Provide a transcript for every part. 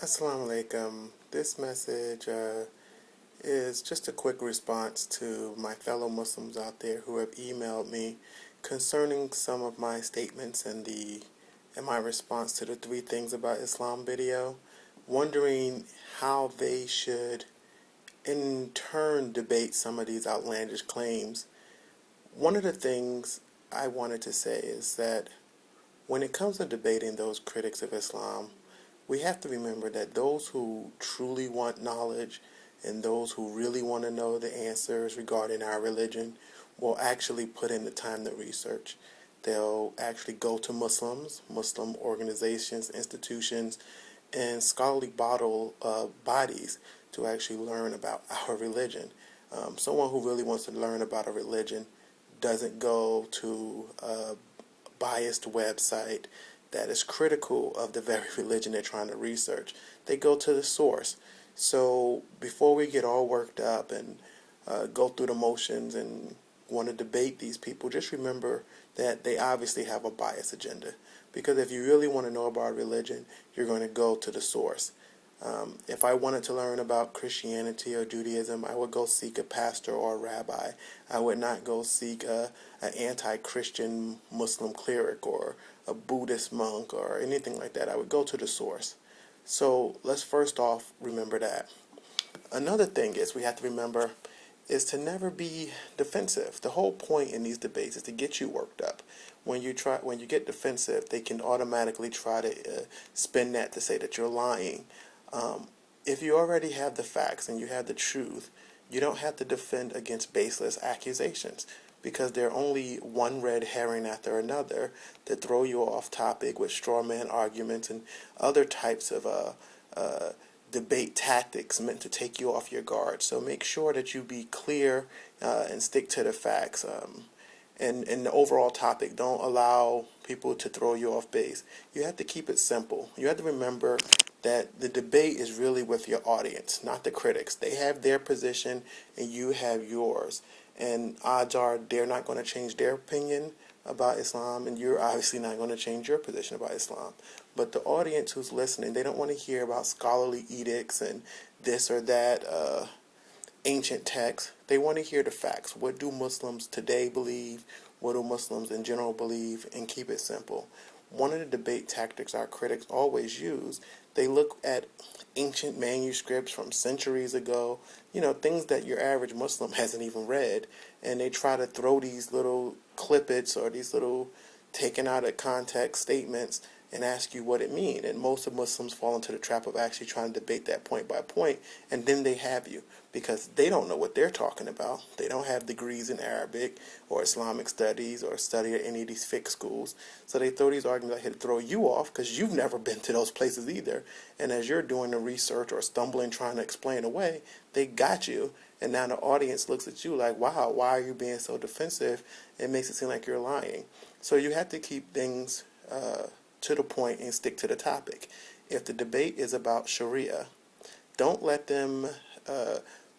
Assalamu alaikum. This message is just a quick response to my fellow Muslims out there who have emailed me concerning some of my statements in my response to the 3 things about Islam video, wondering how they should in turn debate some of these outlandish claims. One of the things I wanted to say is that when it comes to debating those critics of Islam, we have to remember that those who truly want knowledge and those who really want to know the answers regarding our religion will actually put in the time to research. They'll actually go to Muslim organizations, institutions, and scholarly bodies to actually learn about our religion. Someone who really wants to learn about a religion doesn't go to a biased website that is critical of the very religion they're trying to research. They go to the source. So before we get all worked up and go through the motions and want to debate these people, just remember that they obviously have a biased agenda. Because if you really want to know about religion, you're going to go to the source. If I wanted to learn about Christianity or Judaism, I would go seek a pastor or a rabbi. I would not go seek an anti-Christian Muslim cleric or a Buddhist monk or anything like that. I would go to the source. So let's first off remember that. Another thing is we have to remember is to never be defensive. The whole point in these debates is to get you worked up. When you get defensive, they can automatically try to spin that to say that you're lying. If you already have the facts and you have the truth, you don't have to defend against baseless accusations, because they're only one red herring after another to throw you off topic with straw man arguments and other types of debate tactics meant to take you off your guard. So make sure that you be clear and stick to the facts. And the overall topic, don't allow people to throw you off base. You have to keep it simple. You have to remember that the debate is really with your audience, not the critics. They have their position and you have yours. And odds are they're not going to change their opinion about Islam, and you're obviously not going to change your position about Islam. But the audience who's listening, they don't want to hear about scholarly edicts and this or that ancient texts. They want to hear the facts. What do Muslims today believe? What do Muslims in general believe? And keep it simple. One of the debate tactics our critics always use, they look at ancient manuscripts from centuries ago, things that your average Muslim hasn't even read, and they try to throw these little clippets or these little taken out of context statements and ask you what it means. And most of Muslims fall into the trap of actually trying to debate that point by point, and then they have you, because they don't know what they're talking about. They don't have degrees in Arabic or Islamic studies or study at any of these fiqh schools. So they throw these arguments out here to throw you off, because you've never been to those places either. And as you're doing the research or stumbling trying to explain away, they got you. And now the audience looks at you like, wow, why are you being so defensive? It makes it seem like you're lying. So you have to keep things to the point and stick to the topic. If the debate is about Sharia, don't let them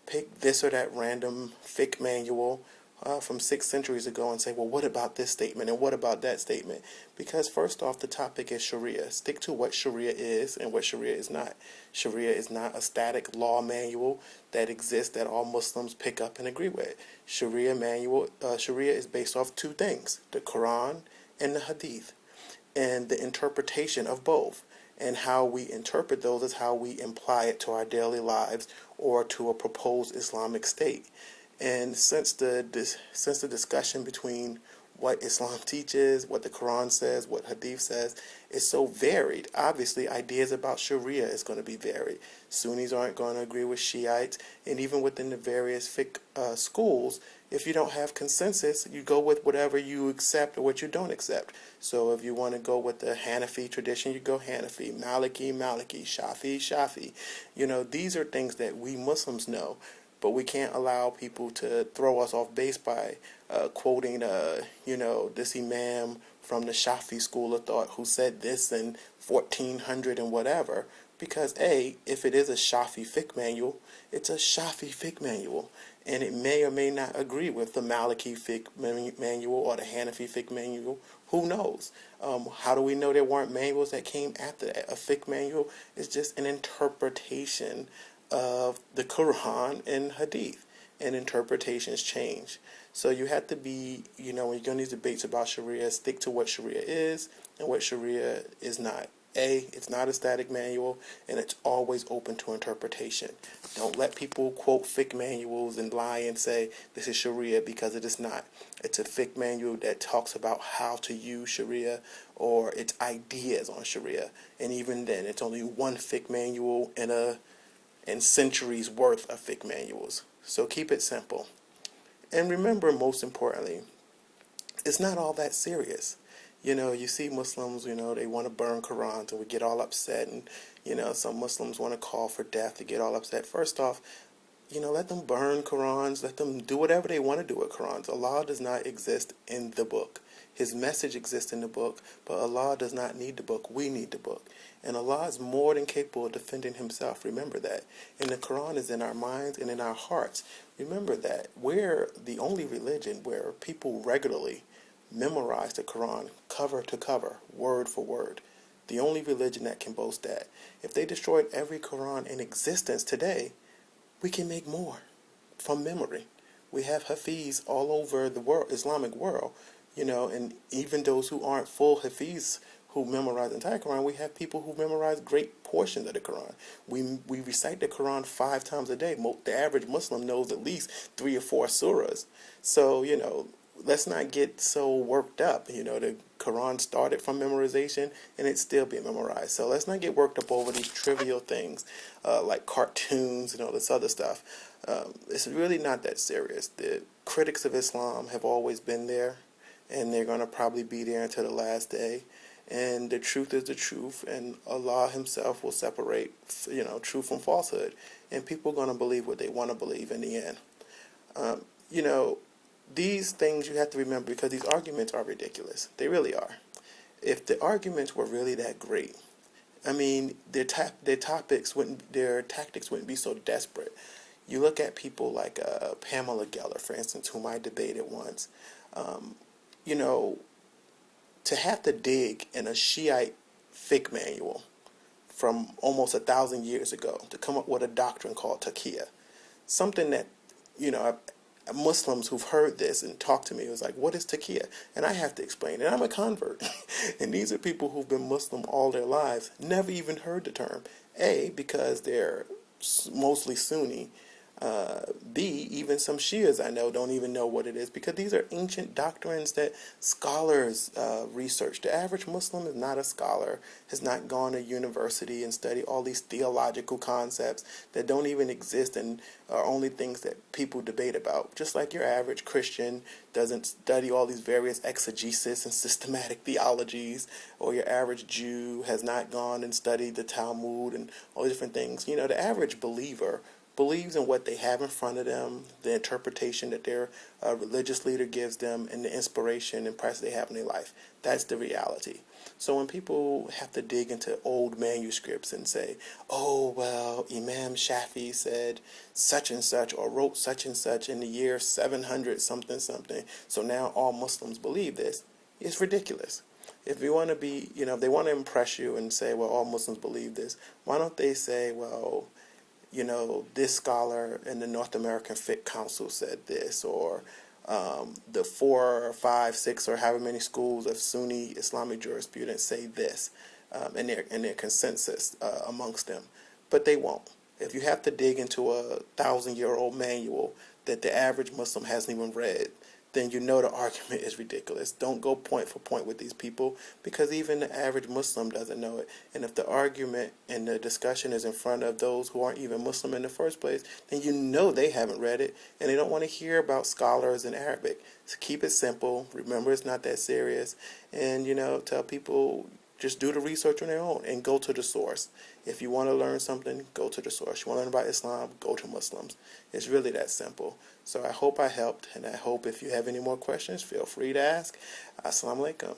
pick this or that random fiqh manual from 6 centuries ago and say, well, what about this statement and what about that statement? Because first off, the topic is Sharia. Stick to what Sharia is and what Sharia is not. Sharia is not a static law manual that exists that all Muslims pick up and agree with. Sharia is based off 2 things, the Quran and the Hadith, and the interpretation of both. And how we interpret those is how we apply it to our daily lives or to a proposed Islamic state. And since the discussion between what Islam teaches, what the Quran says, what Hadith says, is so varied, obviously ideas about Sharia is going to be varied. Sunnis aren't going to agree with Shiites, and even within the various fiqh schools, if you don't have consensus, you go with whatever you accept or what you don't accept. So if you want to go with the Hanafi tradition, you go Hanafi, Maliki, Shafi. These are things that we Muslims know. But we can't allow people to throw us off base by quoting, this imam from the Shafi school of thought who said this in 1400 and whatever. Because if it is a Shafi fiqh manual, it's a Shafi fiqh manual. And it may or may not agree with the Maliki fiqh manual or the Hanafi fiqh manual, Who knows? How do we know there weren't manuals that came after that? A fiqh manual is just an interpretation of the Quran and Hadith, and interpretations change. So you have to be, when you're going to these debates about Sharia, stick to what Sharia is and what Sharia is not. It's not a static manual, and it's always open to interpretation. Don't let people quote fiqh manuals and lie and say this is Sharia, because it is not. It's a fiqh manual that talks about how to use Sharia or its ideas on Sharia. And even then, it's only one fiqh manual in centuries worth of fiqh manuals. So keep it simple. And remember, most importantly, it's not all that serious. You see Muslims, they want to burn Qurans, and we get all upset. And, some Muslims want to call for death to get all upset. First off, let them burn Qurans. Let them do whatever they want to do with Qurans. Allah does not exist in the book. His message exists in the book, but Allah does not need the book. We need the book. And Allah is more than capable of defending himself. Remember that. And the Quran is in our minds and in our hearts. Remember that. We're the only religion where people regularly memorize the Quran cover to cover, word for word. The only religion that can boast that. If they destroyed every Quran in existence today, we can make more from memory. We have Hafiz all over the world, Islamic world, and even those who aren't full Hafiz who memorize the entire Quran, we have people who memorize great portions of the Quran. We recite the Quran 5 times a day. The average Muslim knows at least 3 or 4 surahs. So, let's not get so worked up. The Quran started from memorization, and it's still being memorized. So let's not get worked up over these trivial things like cartoons and all this other stuff. It's really not that serious. The critics of Islam have always been there, and they're going to probably be there until the last day. And the truth is the truth, and Allah himself will separate, truth from falsehood. And people are going to believe what they want to believe in the end. These things you have to remember, because these arguments are ridiculous. They really are. If the arguments were really that great, their tactics wouldn't be so desperate. You look at people like Pamela Geller, for instance, whom I debated once. To have to dig in a Shiite fiqh manual from almost 1,000 years ago to come up with a doctrine called taqiyya, something that, Muslims who've heard this and talked to me was like, what is taqiyya? And I have to explain. And I'm a convert. And these are people who've been Muslim all their lives, never even heard the term. A, because they're mostly Sunni. B, even some Shias I know don't even know what it is, because these are ancient doctrines that scholars research. The average Muslim is not a scholar, has not gone to university and studied all these theological concepts that don't even exist and are only things that people debate about. Just like your average Christian doesn't study all these various exegesis and systematic theologies, or your average Jew has not gone and studied the Talmud and all these different things. The average believer believes in what they have in front of them, the interpretation that their religious leader gives them, and the inspiration and practice they have in their life. That's the reality. So when people have to dig into old manuscripts and say, oh, well, Imam Shafi said such and such, or wrote such and such in the year 700 something something, so now all Muslims believe this, it's ridiculous. If you want to be, if they want to impress you and say, well, all Muslims believe this, why don't they say, well, this scholar in the North American Fiqh Council said this, or the 4 or 5, 6, or however many schools of Sunni Islamic jurisprudence say this, in their consensus amongst them. But they won't. If you have to dig into a 1,000-year-old manual that the average Muslim hasn't even read, then the argument is ridiculous. Don't go point for point with these people, because even the average Muslim doesn't know it. And if the argument and the discussion is in front of those who aren't even Muslim in the first place, then they haven't read it, and they don't want to hear about scholars in Arabic. So keep it simple. Remember, it's not that serious. And, tell people, just do the research on their own and go to the source. If you want to learn something, go to the source. You want to learn about Islam, go to Muslims. It's really that simple. So I hope I helped, and I hope if you have any more questions, feel free to ask. Assalamu alaikum.